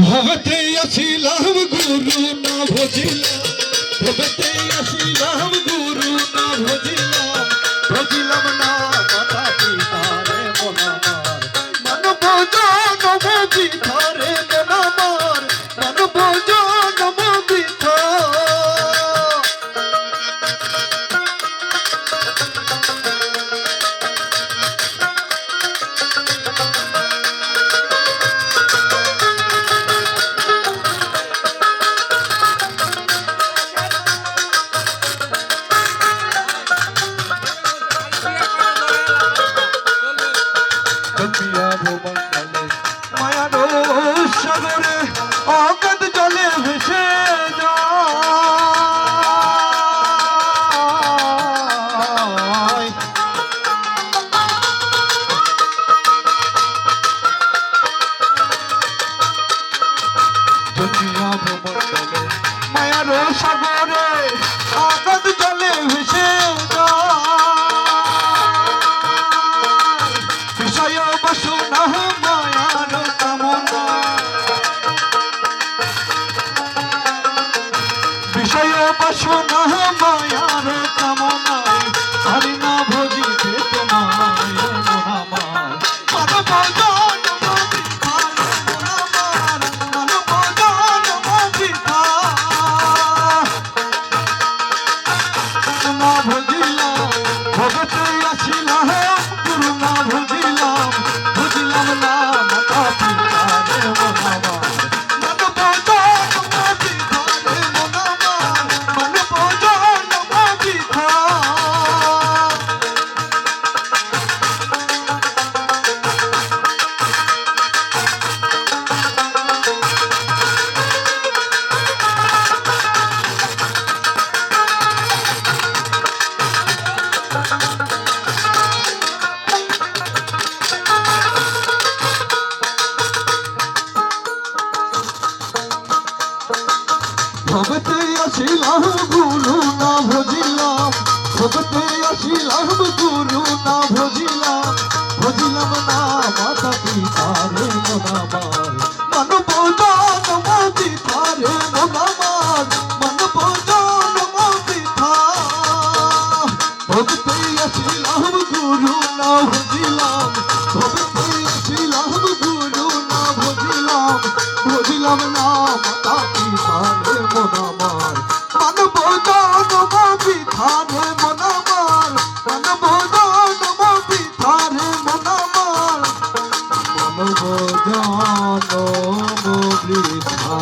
ভবতে আসিলাম গুরু না ভজিলাম, ভবতে আসিলাম গুরু না ভজিলাম, ভজিলাম না মাতা পিতা রে মন আমার, মানব জনম বৃথা রে মন আমার, মানব জনম বৃথা। মায়ার সাগরে অগাধ জলে ভেসে যায়, দুনিয়া ভূমণ্ডলে মায়ার সাগরে অগাধ জলে ভেসে যায়, বিষয় বাসনা মায়ার কামনা, বিষয় বাসনা মায়ার কামনায় হারি না ভজিতে তোমায় মন আমার, মানব জনম বৃথা রে মন আমার, মানব জনম বৃথা। না ভজিলাম ভগতে আসিলাম গুরু না ভজিলাম, ভজিলাম না মাতা পিতা রে মন আমার, মানব জনম বৃথা রে মন আমার, মানব জনম বৃথা। ভবতে আসিলাম গুরু না ভজিলাম, ভবতে আসিলাম গুরু না ভজিলাম, ভজিলাম না মাতা পিতা রে মন আমার, মানব জনম বৃথা রে মন আমার, মানব জনম বৃথা। ভবতে আসিলাম গুরু না ভজিলাম, ভবতে আসিলাম গুরু না ভজিলাম, ভজিলাম না মাতা পিতা রে মন আমার, মানব জনম বৃথা রে মন আমার, মানব জনম বৃথা রে মন আমার, মানব জনম বৃথা।